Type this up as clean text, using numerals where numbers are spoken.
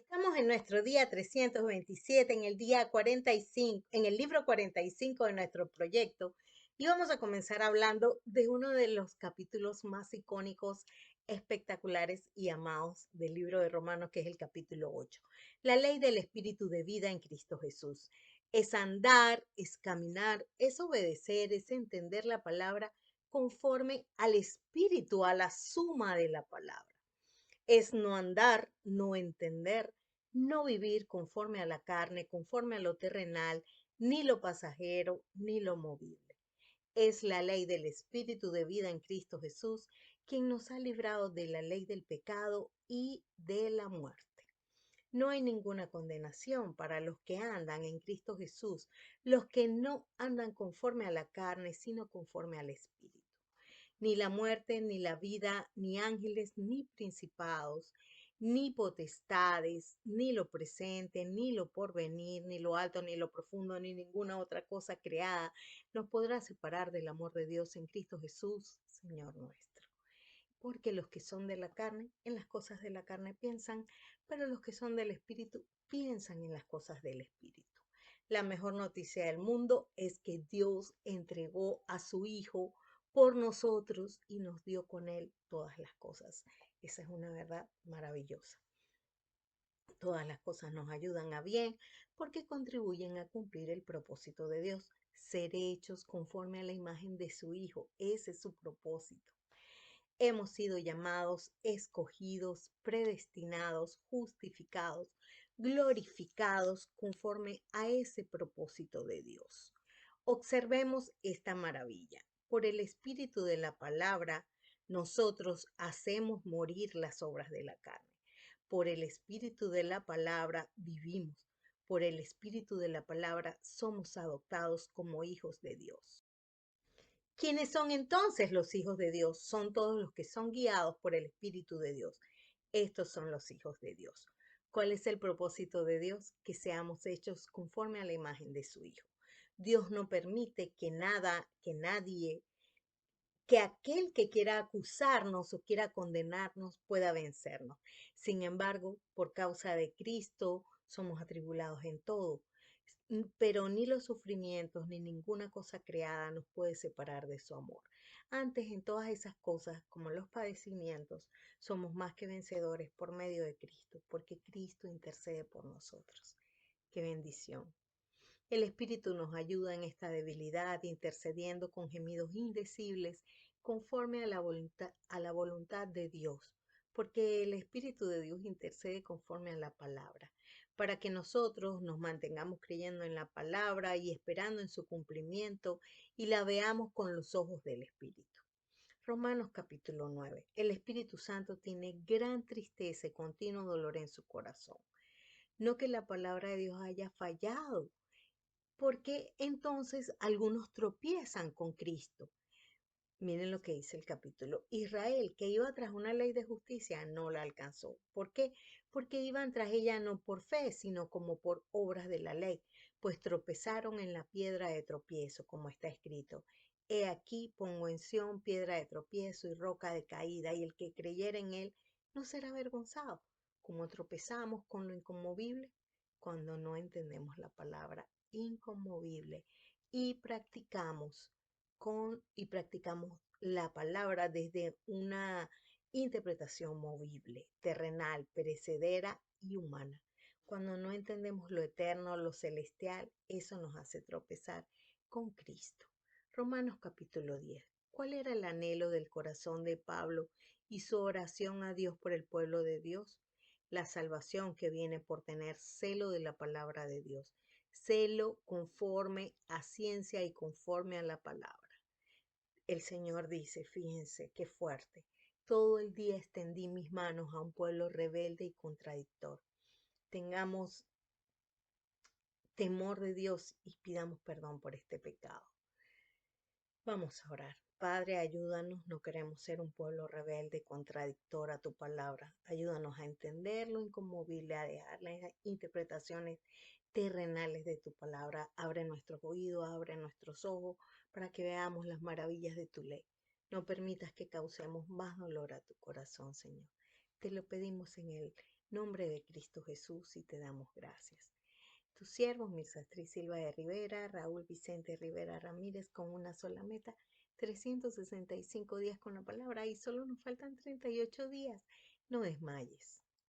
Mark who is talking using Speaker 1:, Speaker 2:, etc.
Speaker 1: Estamos en nuestro día 327, en el día 45, en el libro 45 de nuestro proyecto, y vamos a comenzar hablando de uno de los capítulos más icónicos, espectaculares y amados del libro de Romanos, que es el capítulo 8. La ley del espíritu de vida en Cristo Jesús. Es andar, es caminar, es obedecer, es entender la palabra conforme al espíritu, a la suma de la palabra. Es no andar, no entender, no vivir conforme a la carne, conforme a lo terrenal, ni lo pasajero, ni lo movible. Es la ley del Espíritu de vida en Cristo Jesús, quien nos ha librado de la ley del pecado y de la muerte. No hay ninguna condenación para los que andan en Cristo Jesús, los que no andan conforme a la carne, sino conforme al Espíritu. Ni la muerte, ni la vida, ni ángeles, ni principados, ni potestades, ni lo presente, ni lo porvenir, ni lo alto, ni lo profundo, ni ninguna otra cosa creada nos podrá separar del amor de Dios en Cristo Jesús, Señor nuestro. Porque los que son de la carne, en las cosas de la carne piensan, pero los que son del Espíritu piensan en las cosas del Espíritu. La mejor noticia del mundo es que Dios entregó a su Hijo por nosotros y nos dio con Él todas las cosas. Esa es una verdad maravillosa. Todas las cosas nos ayudan a bien porque contribuyen a cumplir el propósito de Dios, ser hechos conforme a la imagen de su Hijo. Ese es su propósito. Hemos sido llamados, escogidos, predestinados, justificados, glorificados conforme a ese propósito de Dios. Observemos esta maravilla. Por el espíritu de la palabra, nosotros hacemos morir las obras de la carne. Por el espíritu de la palabra vivimos. Por el espíritu de la palabra somos adoptados como hijos de Dios. ¿Quiénes son entonces los hijos de Dios? Son todos los que son guiados por el Espíritu de Dios. Estos son los hijos de Dios. ¿Cuál es el propósito de Dios? Que seamos hechos conforme a la imagen de su Hijo. Dios no permite que nada, que nadie, que aquel que quiera acusarnos o quiera condenarnos pueda vencernos. Sin embargo, por causa de Cristo somos atribulados en todo, pero ni los sufrimientos ni ninguna cosa creada nos puede separar de su amor. Antes, en todas esas cosas, como los padecimientos, somos más que vencedores por medio de Cristo, porque Cristo intercede por nosotros. ¡Qué bendición! El Espíritu nos ayuda en esta debilidad, intercediendo con gemidos indecibles conforme a la voluntad de Dios, porque el Espíritu de Dios intercede conforme a la palabra, para que nosotros nos mantengamos creyendo en la palabra y esperando en su cumplimiento y la veamos con los ojos del Espíritu. Romanos capítulo 9. El Espíritu Santo tiene gran tristeza y continuo dolor en su corazón. No que la palabra de Dios haya fallado, porque entonces algunos tropiezan con Cristo. Miren lo que dice el capítulo. Israel, que iba tras una ley de justicia, no la alcanzó. ¿Por qué? Porque iban tras ella no por fe, sino como por obras de la ley, pues tropezaron en la piedra de tropiezo, como está escrito. He aquí pongo en Sión piedra de tropiezo y roca de caída, y el que creyera en él no será avergonzado. Como tropezamos con lo inconmovible cuando no entendemos la palabra inconmovible y practicamos la palabra desde una interpretación movible, terrenal, perecedera y humana. Cuando no entendemos lo eterno, lo celestial, eso nos hace tropezar con Cristo. Romanos capítulo 10. ¿Cuál era el anhelo del corazón de Pablo y su oración a Dios por el pueblo de Dios? La salvación que viene por tener celo de la palabra de Dios, celo conforme a ciencia y conforme a la palabra. El Señor dice, fíjense qué fuerte, todo el día extendí mis manos a un pueblo rebelde y contradictor. Tengamos temor de Dios y pidamos perdón por este pecado. Vamos a orar. Padre, ayúdanos, no queremos ser un pueblo rebelde y contradictor a tu palabra. Ayúdanos a entender lo inconmovible, a dejar las interpretaciones terrenales de tu palabra. Abre nuestros oídos, abre nuestros ojos para que veamos las maravillas de tu ley. No permitas que causemos más dolor a tu corazón, Señor. Te lo pedimos en el nombre de Cristo Jesús y te damos gracias. Tus siervos, Mirza Silva de Rivera, Raúl Vicente Rivera Ramírez, con una sola meta, 365 días con la palabra y solo nos faltan 38 días. No desmayes.